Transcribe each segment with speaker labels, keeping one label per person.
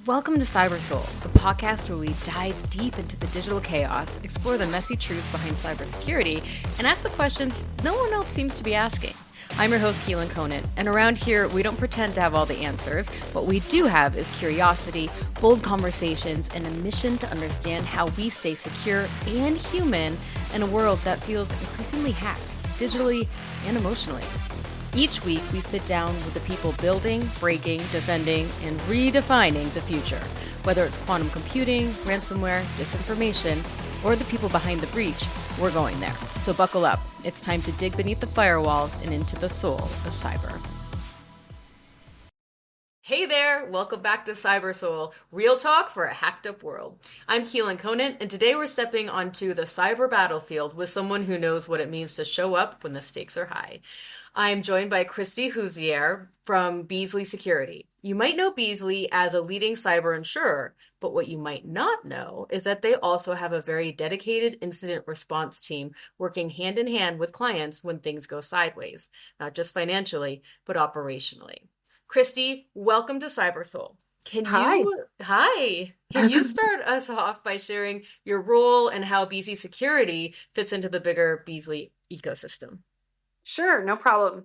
Speaker 1: Welcome to Cyber Soul, the podcast where we dive deep into the digital chaos, explore the messy truths behind cybersecurity, and ask the questions no one else seems to be asking. I'm your host, Keelin Conant, and around here, we don't pretend to have all the answers. What we do have is curiosity, bold conversations, and a mission to understand how we stay secure and human in a world that feels increasingly hacked, digitally and emotionally. Each week, we sit down with the people building, breaking, defending, and redefining the future. Whether it's quantum computing, ransomware, disinformation, or the people behind the breach, we're going there. So buckle up. It's time to dig beneath the firewalls and into the soul of cyber. Hey there, welcome back to Cyber Soul, real talk for a hacked up world. I'm Keelin Conant, and today we're stepping onto the cyber battlefield with someone who knows what it means to show up when the stakes are high. I'm joined by Kristi Houssiere from Beazley Security. You might know Beazley as a leading cyber insurer, but what you might not know is that they also have a very dedicated incident response team working hand in hand with clients when things go sideways, not just financially, but operationally. Kristi, welcome to Cyber Soul.
Speaker 2: Hi.
Speaker 1: Can you start us off by sharing your role and how Beazley Security fits into the bigger Beazley ecosystem?
Speaker 2: Sure, no problem.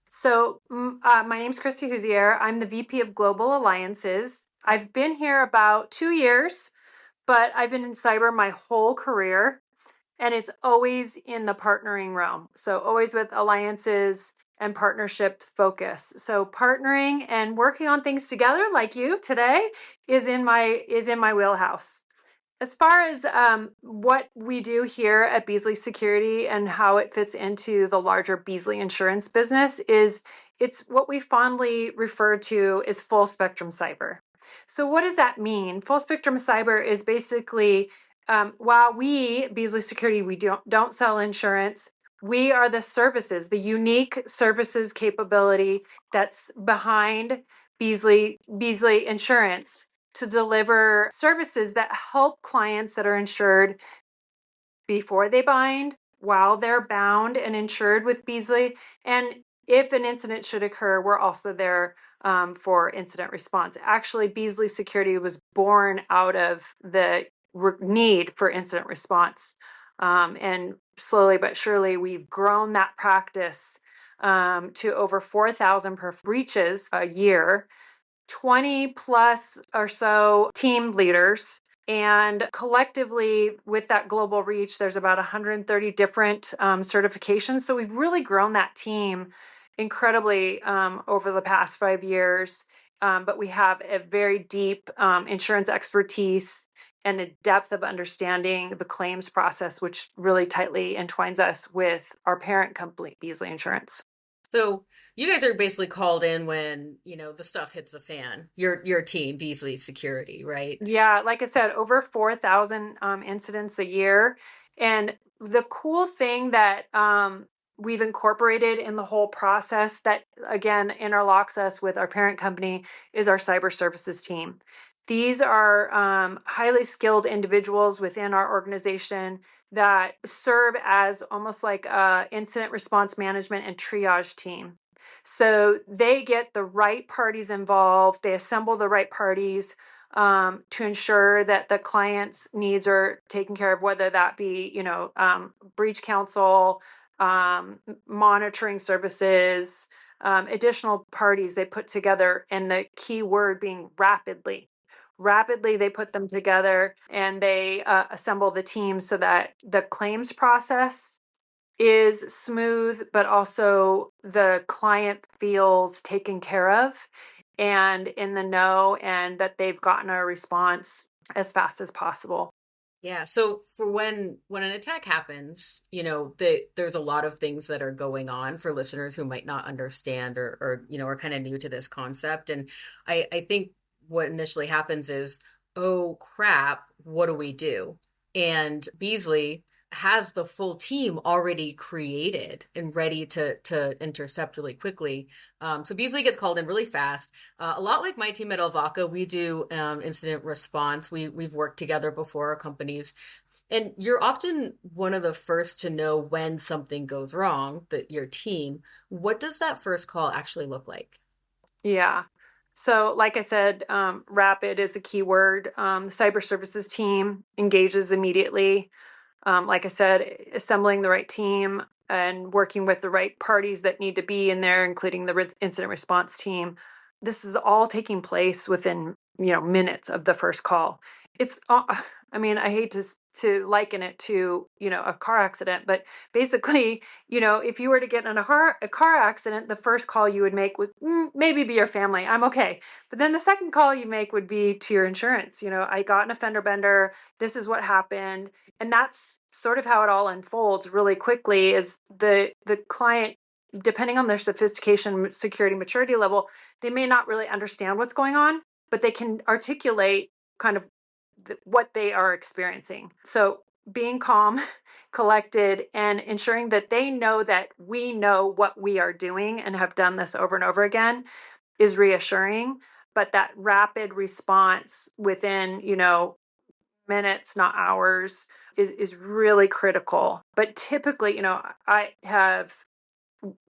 Speaker 2: So my name's Kristi Houssiere. I'm the VP of Global Alliances. I've been here about 2 years, but I've been in cyber my whole career, and it's always in the partnering realm. So always with alliances and partnership focus. So partnering and working on things together like you today is in my wheelhouse. As far as what we do here at Beazley Security and how it fits into the larger Beazley insurance business is it's what we fondly refer to as full spectrum cyber. So what does that mean? Full spectrum cyber is basically while we, Beazley Security, we don't sell insurance, we are the services, the unique services capability that's behind Beazley Insurance to deliver services that help clients that are insured before they bind, while they're bound and insured with Beazley. And if an incident should occur, we're also there for incident response. Actually, Beazley Security was born out of the need for incident response. And slowly but surely, we've grown that practice to over 4,000 per breaches a year. 20 plus or so team leaders. And collectively, with that global reach, there's about 130 different certifications. So we've really grown that team incredibly over the past 5 years. But we have a very deep insurance expertise and a depth of understanding the claims process, which really tightly entwines us with our parent company, Beazley Insurance.
Speaker 1: So you guys are basically called in when, the stuff hits the fan. Your team, Beazley Security, right?
Speaker 2: Yeah, like I said, over 4,000 incidents a year. And the cool thing that we've incorporated in the whole process that, again, interlocks us with our parent company is our cyber services team. These are highly skilled individuals within our organization that serve as almost like a incident response management and triage team. So they get the right parties involved. They assemble the right parties to ensure that the client's needs are taken care of, whether that be, breach counsel, monitoring services, additional parties they put together, and the key word being rapidly. Rapidly, they put them together and they assemble the team so that the claims process is smooth, but also the client feels taken care of and in the know, and that they've gotten a response as fast as possible.
Speaker 1: Yeah. So for when an attack happens, there's a lot of things that are going on for listeners who might not understand or are kind of new to this concept. And I think what initially happens is, oh crap, what do we do? And Beazley has the full team already created and ready to intercept really quickly. So Beazley gets called in really fast. A lot like my team at Alvaca, we do incident response. We've worked together before, our companies. And you're often one of the first to know when something goes wrong, your team. What does that first call actually look like?
Speaker 2: Yeah. So, like I said, rapid is a key word. The cyber services team engages immediately. Like I said, assembling the right team and working with the right parties that need to be in there, including the incident response team. This is all taking place within minutes of the first call. It's I mean, I hate to liken it to a car accident, but basically, if you were to get in a car accident, the first call you would make would maybe be your family. I'm okay. But then the second call you make would be to your insurance. I got in a fender bender. This is what happened. And that's sort of how it all unfolds really quickly is the client, depending on their sophistication, security, maturity level, they may not really understand what's going on, but they can articulate kind of what they are experiencing. So being calm, collected, and ensuring that they know that we know what we are doing and have done this over and over again is reassuring. But that rapid response within, minutes, not hours, is really critical. But typically, I have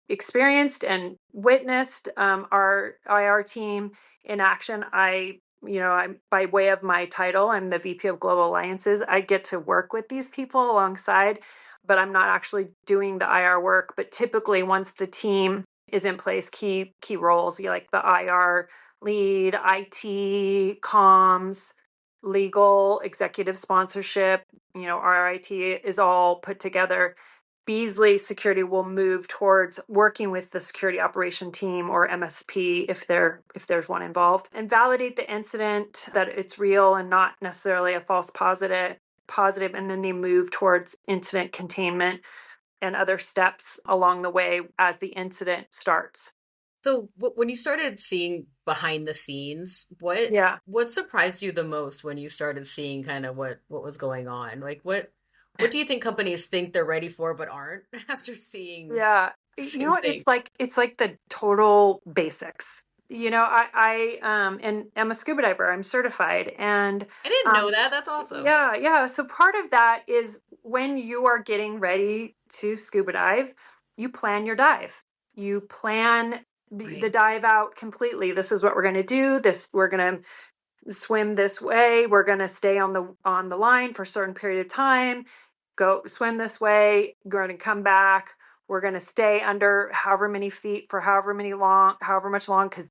Speaker 2: experienced and witnessed our IR team in action. I'm by way of my title, I'm the VP of Global Alliances. I get to work with these people alongside, but I'm not actually doing the IR work. But typically, once the team is in place, key roles, like the IR lead, IT, comms, legal, executive sponsorship, RIT is all put together. Beazley Security will move towards working with the security operation team or MSP if there's one involved, and validate the incident that it's real and not necessarily a false positive, and then they move towards incident containment and other steps along the way as the incident starts.
Speaker 1: So when you started seeing behind the scenes,
Speaker 2: Yeah.
Speaker 1: what surprised you the most when you started seeing kind of what was going on? Like what do you think companies think they're ready for but aren't after seeing
Speaker 2: Yeah.
Speaker 1: the same thing?
Speaker 2: It's like the total basics. And I'm a scuba diver. I'm certified. And
Speaker 1: I didn't know that. That's awesome.
Speaker 2: yeah. So part of that is when you are getting ready to scuba dive, you plan your dive. You plan the
Speaker 1: Right.
Speaker 2: dive out completely. This is what we're going to do. We're going to swim this way. We're going to stay on the line for a certain period of time. Go swim this way. We're going to come back. We're going to stay under however many feet for however much long, because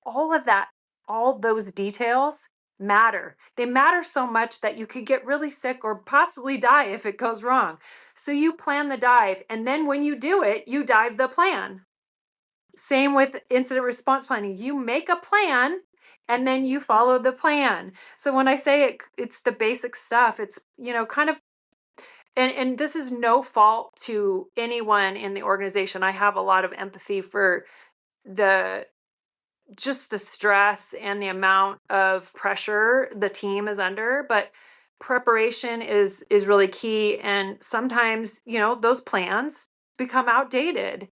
Speaker 2: all of that, all those details matter. They matter so much that you could get really sick or possibly die if it goes wrong. So you plan the dive, and then when you do it, you dive the plan. Same with incident response planning. You make a plan and then you follow the plan. So when I say it's the basic stuff, it's, kind of, and this is no fault to anyone in the organization. I have a lot of empathy for the just the stress and the amount of pressure the team is under, but preparation is really key. And sometimes, those plans become outdated.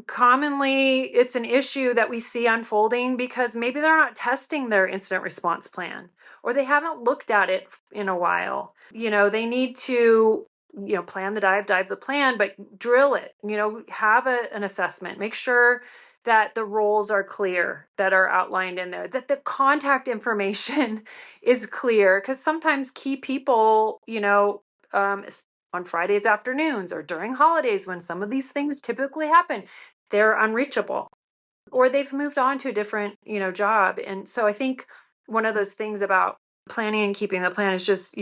Speaker 2: Commonly, it's an issue that we see unfolding because maybe they're not testing their incident response plan, or they haven't looked at it in a while. They need to plan the dive the plan, but drill it. Have an assessment, make sure that the roles are clear, that are outlined in there, that the contact information is clear, because sometimes key people, on Fridays afternoons or during holidays when some of these things typically happen, they're unreachable, or they've moved on to a different, job. And so I think one of those things about planning and keeping the plan is just,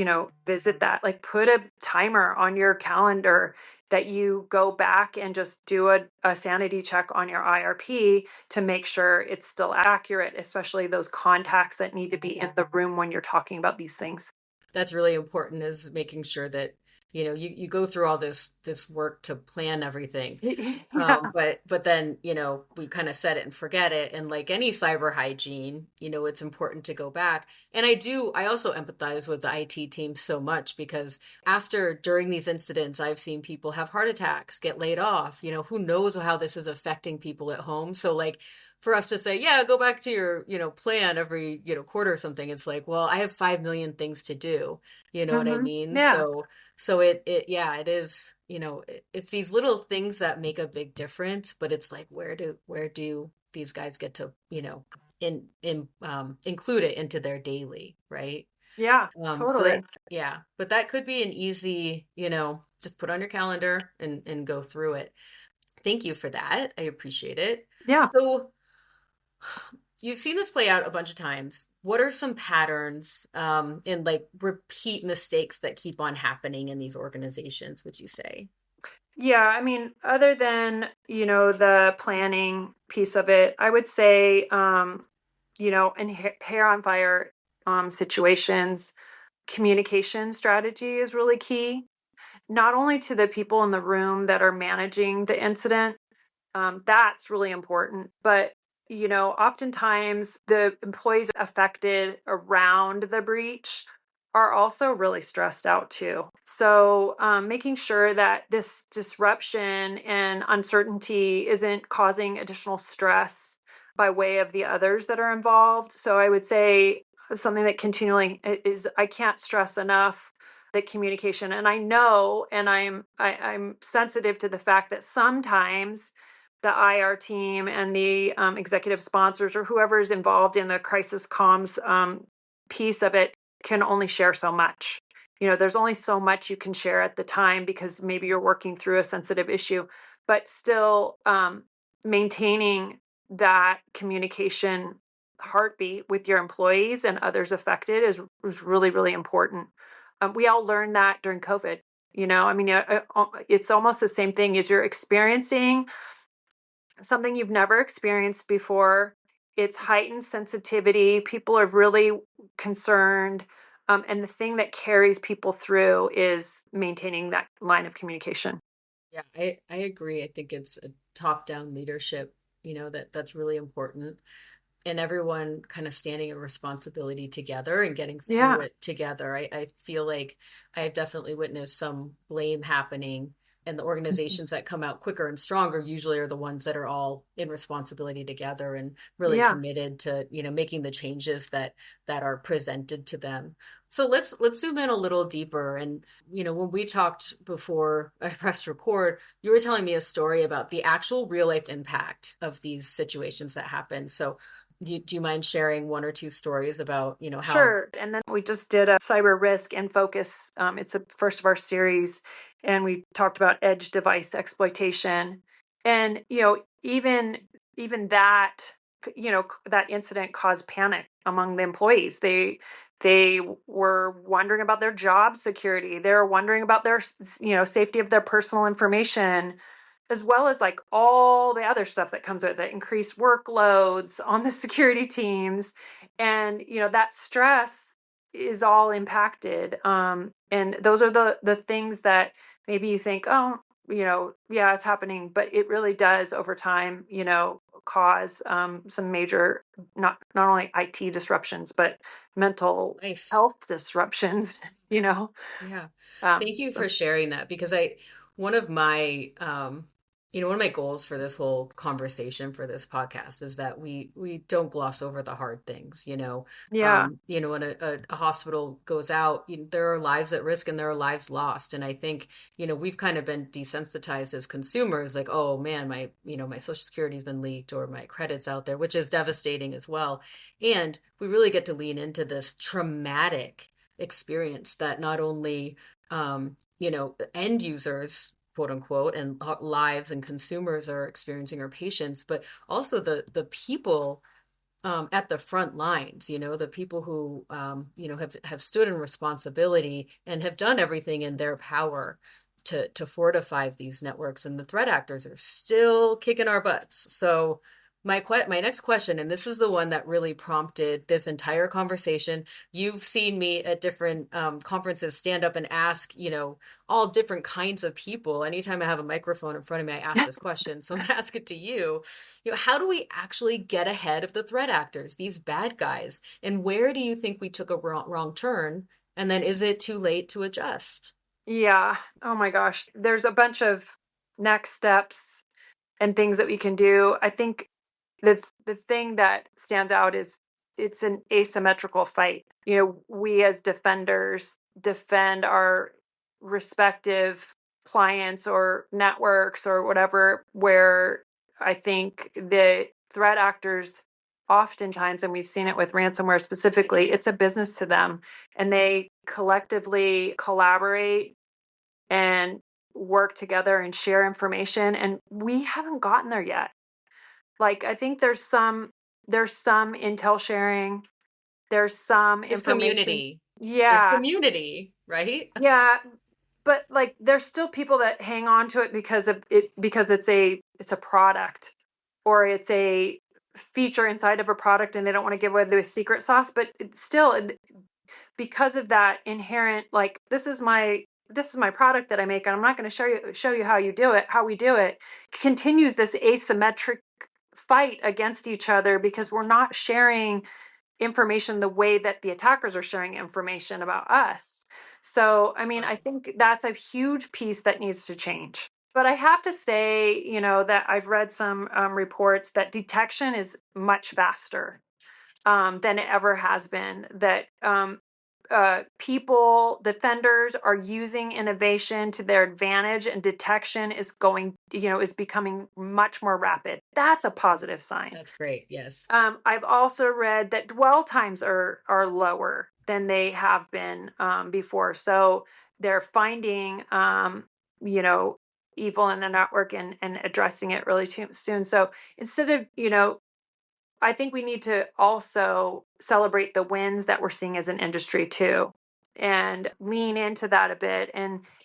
Speaker 2: visit that, like put a timer on your calendar that you go back and just do a sanity check on your IRP to make sure it's still accurate, especially those contacts that need to be in the room when you're talking about these things.
Speaker 1: That's really important, is making sure that you go through all this work to plan everything.
Speaker 2: Yeah.
Speaker 1: But then, we kind of set it and forget it. And like any cyber hygiene, it's important to go back. And I also empathize with the IT team so much, because during these incidents, I've seen people have heart attacks, get laid off, who knows how this is affecting people at home. So like, for us to say, yeah, go back to your, plan every, quarter or something. It's like, well, I have 5 million things to do. You know what I mean?
Speaker 2: Yeah.
Speaker 1: So yeah, it is, it's these little things that make a big difference, but it's like, where do these guys get to, include it into their daily, right?
Speaker 2: Yeah,
Speaker 1: So that,
Speaker 2: totally.
Speaker 1: yeah, but that could be an easy, just put on your calendar and go through it. Thank you for that. I appreciate it.
Speaker 2: Yeah.
Speaker 1: So you've seen this play out a bunch of times. What are some patterns and like repeat mistakes that keep on happening in these organizations, would you say?
Speaker 2: Yeah, I mean, other than, the planning piece of it, I would say, in hair on fire situations, communication strategy is really key, not only to the people in the room that are managing the incident. That's really important. But, oftentimes the employees affected around the breach are also really stressed out too. So, making sure that this disruption and uncertainty isn't causing additional stress by way of the others that are involved. So, I would say something that continually is, I can't stress enough the communication. And I know, and I'm sensitive to the fact that sometimes the IR team and the executive sponsors or whoever is involved in the crisis comms piece of it can only share so much. There's only so much you can share at the time because maybe you're working through a sensitive issue, but still maintaining that communication heartbeat with your employees and others affected is really, really important. We all learned that during COVID. I mean, it's almost the same thing as you're experiencing something you've never experienced before. It's heightened sensitivity. People are really concerned. And the thing that carries people through is maintaining that line of communication.
Speaker 1: Yeah, I agree. I think it's a top-down leadership, that's really important. And everyone kind of standing in responsibility together and getting through
Speaker 2: Yeah.
Speaker 1: it together. I feel like I've definitely witnessed some blame happening, and the
Speaker 2: Mhm.
Speaker 1: organizations that come out quicker and stronger usually are the ones that are all in responsibility together and really
Speaker 2: Yeah.
Speaker 1: committed to, making the changes that are presented to them. So let's zoom in a little deeper. And when we talked before I pressed record, you were telling me a story about the actual real life impact of these situations that happen. So do you mind sharing one or two stories about, how?
Speaker 2: Sure. And then we just did a cyber risk and focus. It's a first of our series, and we talked about edge device exploitation. And even that that incident caused panic among the employees. They were wondering about their job security. They were wondering about their safety of their personal information, as well as like all the other stuff that comes with it, increased workloads on the security teams. And that stress is all impacted. And those are the things that maybe you think, oh, yeah, it's happening, but it really does over time, cause some major, not only IT disruptions, but mental
Speaker 1: Life.
Speaker 2: health disruptions.
Speaker 1: Yeah. Thank you for
Speaker 2: So
Speaker 1: sharing that, because one of my, one of my goals for this whole conversation for this podcast is that we don't gloss over the hard things,
Speaker 2: yeah.
Speaker 1: when a hospital goes out, there are lives at risk and there are lives lost. And I think, we've kind of been desensitized as consumers, like, oh man, my social security's been leaked or my credit's out there, which is devastating as well. And we really get to lean into this traumatic experience that not only end users, quote unquote, and lives and consumers are experiencing, our patients, but also the people at the front lines, the people who have stood in responsibility and have done everything in their power to fortify these networks, and the threat actors are still kicking our butts. So my next question, and this is the one that really prompted this entire conversation. You've seen me at different conferences stand up and ask, all different kinds of people. Anytime I have a microphone in front of me, I ask this question. So I'm gonna ask it to you. How do we actually get ahead of the threat actors, these bad guys? And where do you think we took a wrong turn? And then is it too late to adjust?
Speaker 2: Yeah. Oh my gosh. There's a bunch of next steps and things that we can do. I think the thing that stands out is it's an asymmetrical fight. We as defenders defend our respective clients or networks or whatever, where I think the threat actors oftentimes, and we've seen it with ransomware specifically, it's a business to them, and they collectively collaborate and work together and share information. And we haven't gotten there yet. Like, I think there's some intel sharing, there's some
Speaker 1: It's
Speaker 2: information.
Speaker 1: community. It's
Speaker 2: Yeah.
Speaker 1: community, right?
Speaker 2: Yeah. But like there's still people that hang on to it because of it, because it's a product, or it's a feature inside of a product, and they don't want to give away the secret sauce. But it's still, because of that inherent, like, this is my product that I make, and I'm not going to show you how we do it, continues this asymmetric fight against each other, because we're not sharing information the way that the attackers are sharing information about us. So, I mean, I
Speaker 1: Right.
Speaker 2: think that's a huge piece that needs to change. But I have to say, that I've read some reports that detection is much faster than it ever has been. That people, defenders, are using innovation to their advantage, and detection is becoming much more rapid. That's a positive sign.
Speaker 1: That's great. Yes.
Speaker 2: I've also read that dwell times are lower than they have been before. So they're finding, evil in the network, and addressing it really too soon. So instead of, I think we need to also celebrate the wins that we're seeing as an industry too, and lean into that a bit,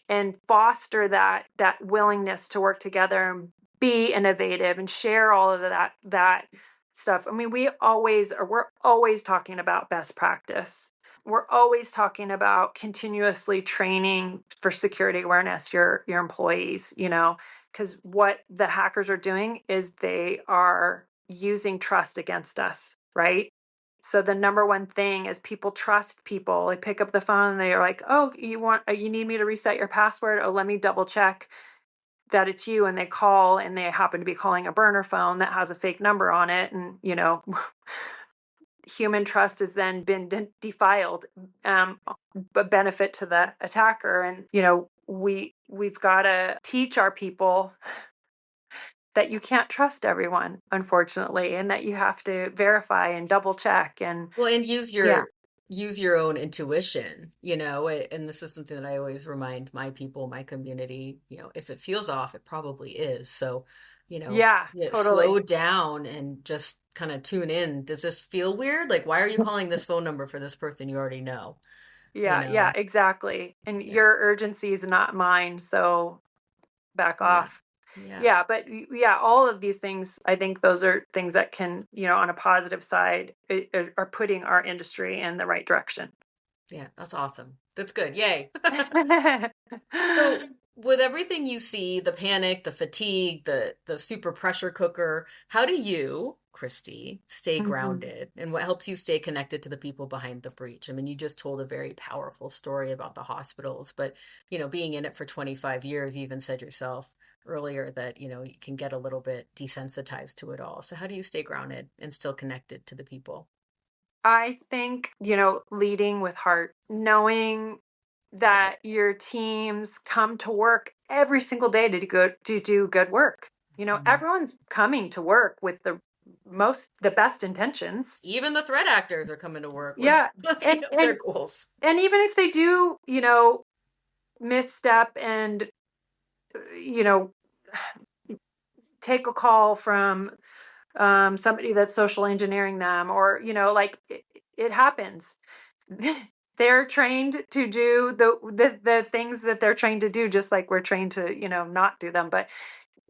Speaker 2: and foster that willingness to work together and be innovative and share all of that stuff. I mean, we're always talking about best practice. We're always talking about continuously training for security awareness your employees, because what the hackers are doing is they are using trust against us, right? So the number one thing is people trust people. They pick up the phone and they're like, "Oh, you need me to reset your password? Oh, let me double check that it's you." And they call, and they happen to be calling a burner phone that has a fake number on it, and human trust has then been defiled, but benefit to the attacker. And we've got to teach our people that you can't trust everyone, unfortunately, and that you have to verify and double check. And
Speaker 1: Well, and
Speaker 2: yeah.
Speaker 1: use your own intuition, and this is something that I always remind my people, my community, if it feels off, it probably is. So,
Speaker 2: Yeah,
Speaker 1: slow
Speaker 2: totally.
Speaker 1: down and just kind of tune in. Does this feel weird? Like, why are you calling this phone number for this person you already know? You
Speaker 2: Yeah, yeah,
Speaker 1: know?
Speaker 2: exactly. And
Speaker 1: Yeah.
Speaker 2: your urgency is not mine, so back
Speaker 1: Yeah.
Speaker 2: off.
Speaker 1: Yeah.
Speaker 2: Yeah, but yeah, all of these things, I think those are things that can, on a positive side, are putting our industry in the right direction.
Speaker 1: Yeah. That's awesome. That's good. Yay. So, with everything you see, the panic, the fatigue, the super pressure cooker, how do you, Kristi, stay
Speaker 2: Mhm.
Speaker 1: grounded? And what helps you stay connected to the people behind the breach? I mean, you just told a very powerful story about the hospitals, but being in it for 25 years, you even said yourself earlier that, you can get a little bit desensitized to it all. So how do you stay grounded and still connected to the people?
Speaker 2: I think, leading with heart, knowing
Speaker 1: Love it.
Speaker 2: that your teams come to work every single day to do good work.
Speaker 1: Mhm.
Speaker 2: Everyone's coming to work with the best intentions.
Speaker 1: Even the threat actors are coming to work with
Speaker 2: Yeah.
Speaker 1: plenty
Speaker 2: And
Speaker 1: of their
Speaker 2: and
Speaker 1: goals.
Speaker 2: and even if they do, misstep and you know take a call from somebody that's social engineering them, or like, it happens. They're trained to do the things that they're trained to do, just like we're trained to not do them. But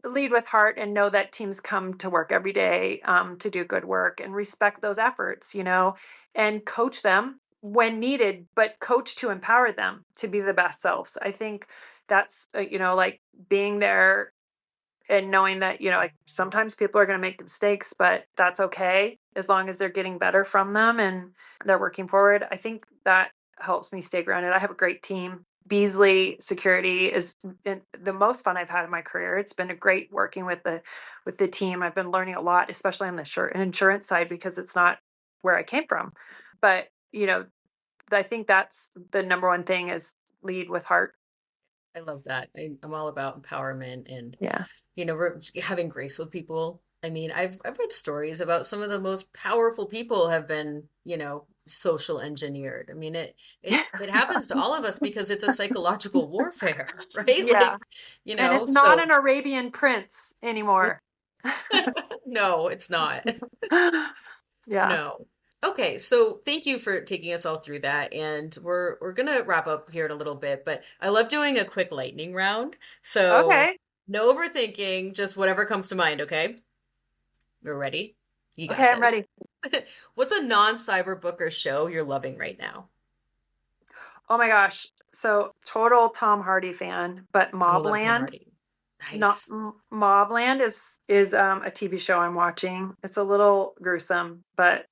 Speaker 2: lead with heart, and know that teams come to work every day to do good work, and respect those efforts, and coach them when needed, but coach to empower them to be the best selves. I think that's like being there, and knowing that like sometimes people are going to make mistakes, but that's okay as long as they're getting better from them and they're working forward. I think that helps me stay grounded. I have a great team. Beazley Security is the most fun I've had in my career. It's been a great working with the team. I've been learning a lot, especially on the insurance side, because it's not where I came from. But I think that's the number one thing, is lead with heart.
Speaker 1: I love that. I'm all about empowerment and,
Speaker 2: Yeah.
Speaker 1: having grace with people. I mean, I've read stories about some of the most powerful people have been, social engineered. I mean, it happens to all of us because it's a psychological warfare, right?
Speaker 2: Yeah.
Speaker 1: Like,
Speaker 2: And it's not
Speaker 1: so
Speaker 2: an Arabian prince anymore.
Speaker 1: no, it's not.
Speaker 2: Yeah.
Speaker 1: No. Okay, so thank you for taking us all through that, and we're gonna wrap up here in a little bit, but I love doing a quick lightning round. So
Speaker 2: Okay.
Speaker 1: no overthinking, just whatever comes to mind, okay? We're ready? You
Speaker 2: Okay,
Speaker 1: got
Speaker 2: I'm
Speaker 1: this.
Speaker 2: ready.
Speaker 1: What's a non-cyber book or show you're loving right now?
Speaker 2: Oh my gosh. So total Tom Hardy fan, but
Speaker 1: Oh, love Tom
Speaker 2: Mobland,
Speaker 1: Hardy.
Speaker 2: not
Speaker 1: Nice.
Speaker 2: Mobland is a TV show I'm watching. It's a little gruesome, but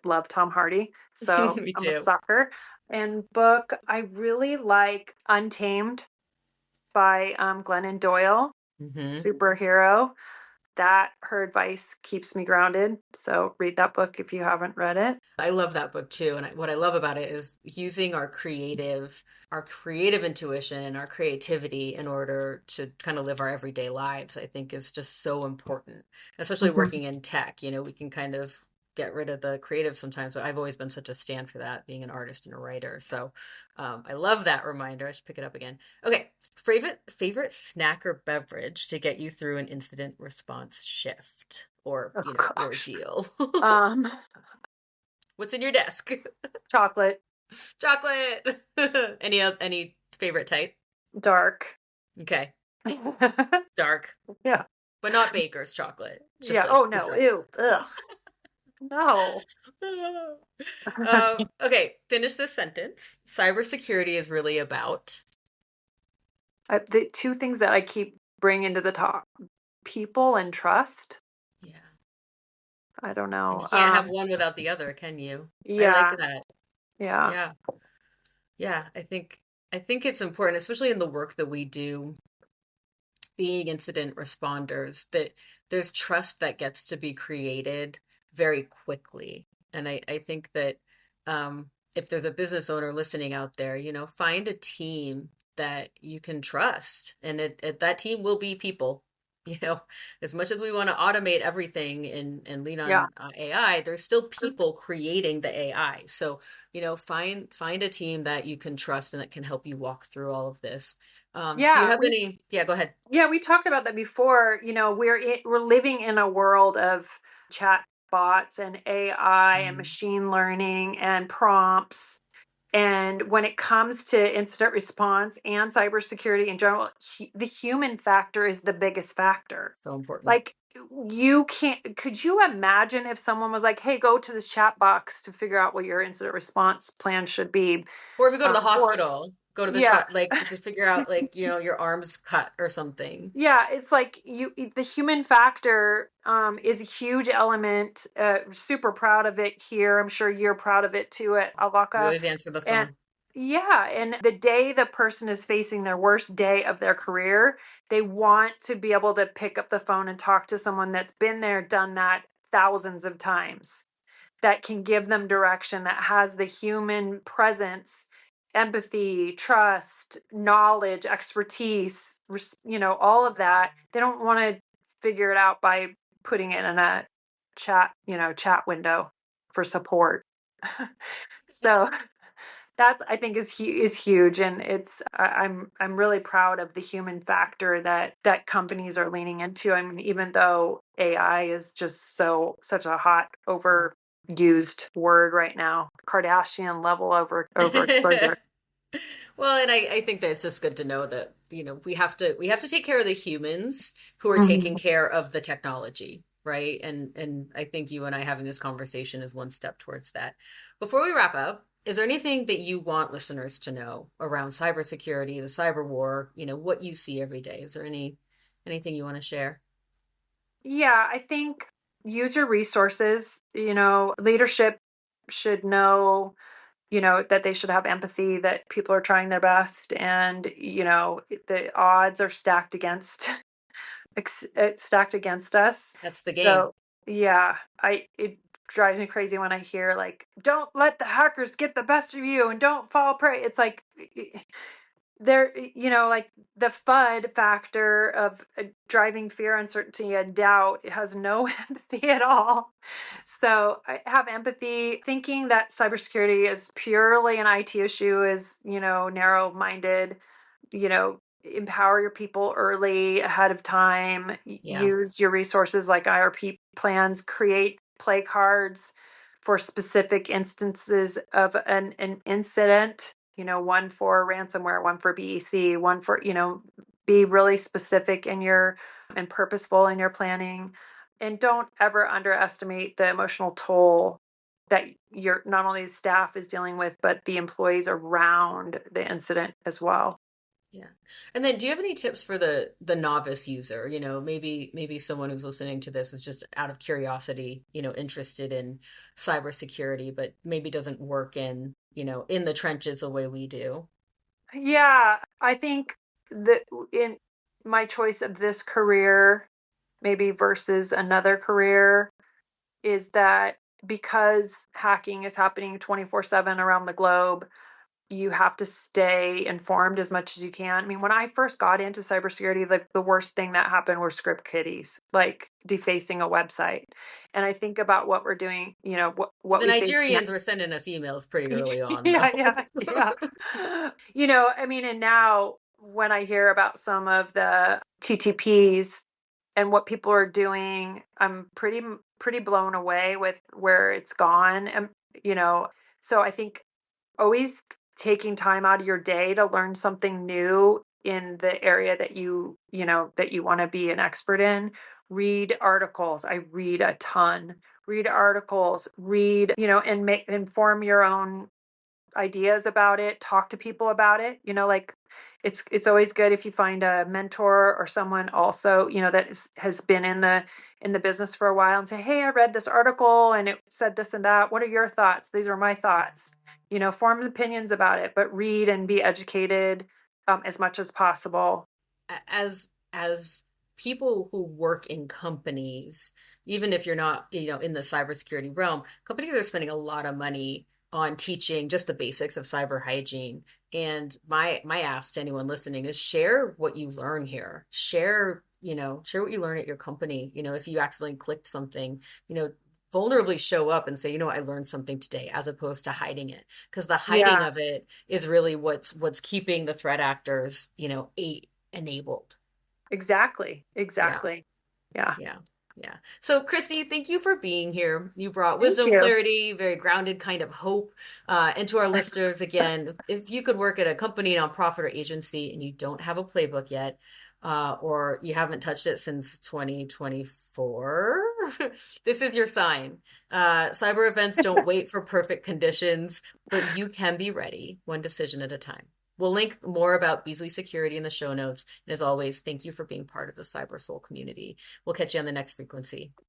Speaker 2: love Tom Hardy. So
Speaker 1: Me
Speaker 2: I'm a
Speaker 1: too.
Speaker 2: sucker. And book, I really like Untamed by Glennon Doyle,
Speaker 1: Hmm.
Speaker 2: superhero. That her advice keeps me grounded. So read that book if you haven't read it.
Speaker 1: I love that book too, and what I love about it is using our creative intuition and our creativity in order to kind of live our everyday lives, I think is just so important, especially
Speaker 2: Mhm.
Speaker 1: working in tech. We can kind of get rid of the creative sometimes, but I've always been such a stand for that, being an artist and a writer. So I love that reminder. I should pick it up again. Okay, favorite snack or beverage to get you through an incident response shift or,
Speaker 2: Oh gosh.
Speaker 1: ordeal.
Speaker 2: Um,
Speaker 1: What's in your desk?
Speaker 2: chocolate,
Speaker 1: Chocolate. Any favorite type?
Speaker 2: dark.
Speaker 1: Okay, dark,
Speaker 2: Yeah.
Speaker 1: but not baker's chocolate. Just
Speaker 2: Yeah.
Speaker 1: like
Speaker 2: Oh
Speaker 1: the
Speaker 2: no.
Speaker 1: dark.
Speaker 2: Ew. Ugh. No.
Speaker 1: Okay, finish this sentence. Cybersecurity is really about.
Speaker 2: The two things that I keep bringing to the top: people and trust.
Speaker 1: Yeah.
Speaker 2: I don't
Speaker 1: And you
Speaker 2: know.
Speaker 1: can't have one without the other, can you? I like
Speaker 2: Yeah.
Speaker 1: that.
Speaker 2: Yeah.
Speaker 1: Yeah. Yeah, I think it's important, especially in the work that we do, being incident responders, that there's trust that gets to be created very quickly. And I think that if there's a business owner listening out there, find a team that you can trust. And that team will be people. You know, as much as we want to automate everything and lean
Speaker 2: Yeah.
Speaker 1: on AI, there's still people creating the AI. So, find a team that you can trust and that can help you walk through all of this. Do you
Speaker 2: Yeah.
Speaker 1: have any? Yeah, go ahead.
Speaker 2: Yeah, we talked about that before. We're living in a world of chat bots and AI and
Speaker 1: Mm,
Speaker 2: machine learning and prompts. And when it comes to incident response and cybersecurity in general, the human factor is the biggest factor.
Speaker 1: so important.
Speaker 2: Like, you can't, could you imagine if someone was like, hey, go to this chat box to figure out what your incident response plan should be?
Speaker 1: Or if you go to the
Speaker 2: Or,
Speaker 1: hospital, go to the
Speaker 2: yeah,
Speaker 1: truck, like to figure out, like, your arm's cut or something.
Speaker 2: yeah, it's like the human factor is a huge element. Super proud of it here. I'm sure you're proud of it too at
Speaker 1: We
Speaker 2: Alaka.
Speaker 1: always answer the
Speaker 2: And
Speaker 1: phone.
Speaker 2: yeah, and the day the person is facing their worst day of their career, they want to be able to pick up the phone and talk to someone that's been there, done that thousands of times, that can give them direction, that has the human presence, empathy, trust, knowledge, expertise, all of that. They don't want to figure it out by putting it in a chat window for support. So that's, I think, is huge, and I'm really proud of the human factor that companies are leaning into. I mean, even though AI is just such a hot overused word right now, Kardashian level over exposure.
Speaker 1: Well, and I think that it's just good to know that, we have to take care of the humans who are taking
Speaker 2: Mhm.
Speaker 1: care of the technology, right? And I think you and I having this conversation is one step towards that. Before we wrap up, is there anything that you want listeners to know around cybersecurity, the cyber war, what you see every day? Is there anything you want to share?
Speaker 2: Yeah, I think use your resources. Leadership should know, that they should have empathy, that people are trying their best, and the odds are stacked against us.
Speaker 1: That's the game.
Speaker 2: So yeah, I it drives me crazy when I hear like, don't let the hackers get the best of you and don't fall prey. It's like, there, like the FUD factor of driving fear, uncertainty, and doubt, it has no empathy at all. So I have empathy. Thinking that cybersecurity is purely an IT issue is, narrow minded. Empower your people early, ahead of time.
Speaker 1: Yeah.
Speaker 2: Use your resources like IRP plans, create play cards for specific instances of an incident, one for ransomware, one for BEC, one for, be really specific in your and purposeful in your planning. And don't ever underestimate the emotional toll that your not only staff is dealing with, but the employees around the incident as well.
Speaker 1: Yeah. And then do you have any tips for the novice user? Maybe someone who's listening to this is just out of curiosity, interested in cybersecurity, but maybe doesn't work in the trenches the way we do.
Speaker 2: Yeah, I think that in my choice of this career, maybe versus another career, is that because hacking is happening 24/7 around the globe, you have to stay informed as much as you can. I mean, when I first got into cybersecurity, the worst thing that happened were script kiddies, like defacing a website. And I think about what we're doing, what
Speaker 1: The
Speaker 2: we face now.
Speaker 1: Nigerians were sending us emails pretty early on,
Speaker 2: Yeah,
Speaker 1: though.
Speaker 2: yeah, yeah. I mean, and now when I hear about some of the TTPs and what people are doing, I'm pretty blown away with where it's gone. And so I think always taking time out of your day to learn something new in the area that that you want to be an expert in. Read articles. I read a ton. Read articles, and inform your own ideas about it, talk to people about it. Like it's always good if you find a mentor or someone also, that has been in the business for a while, and say, hey, I read this article and it said this and that. What are your thoughts? These are my thoughts. Form opinions about it, but read and be educated as much as possible.
Speaker 1: As people who work in companies, even if you're not, in the cybersecurity realm, companies are spending a lot of money on teaching just the basics of cyber hygiene. And my ask to anyone listening is share what you learn here. Share what you learn at your company. If you accidentally clicked something, vulnerably show up and say, I learned something today, as opposed to hiding it. Because the hiding
Speaker 2: Yeah,
Speaker 1: of it is really what's keeping the threat actors, enabled.
Speaker 2: exactly.
Speaker 1: Yeah.
Speaker 2: Exactly. Yeah.
Speaker 1: Yeah. Yeah. So, Kristi, thank you for being here. You brought
Speaker 2: Thank
Speaker 1: wisdom,
Speaker 2: you.
Speaker 1: clarity, very grounded kind of hope. And to our listeners, again, if you could work at a company, nonprofit, or agency and you don't have a playbook yet, or you haven't touched it since 2024, this is your sign. Cyber events don't wait for perfect conditions, but you can be ready, one decision at a time. We'll link more about Beazley Security in the show notes. And as always, thank you for being part of the Cyber Soul community. We'll catch you on the next frequency.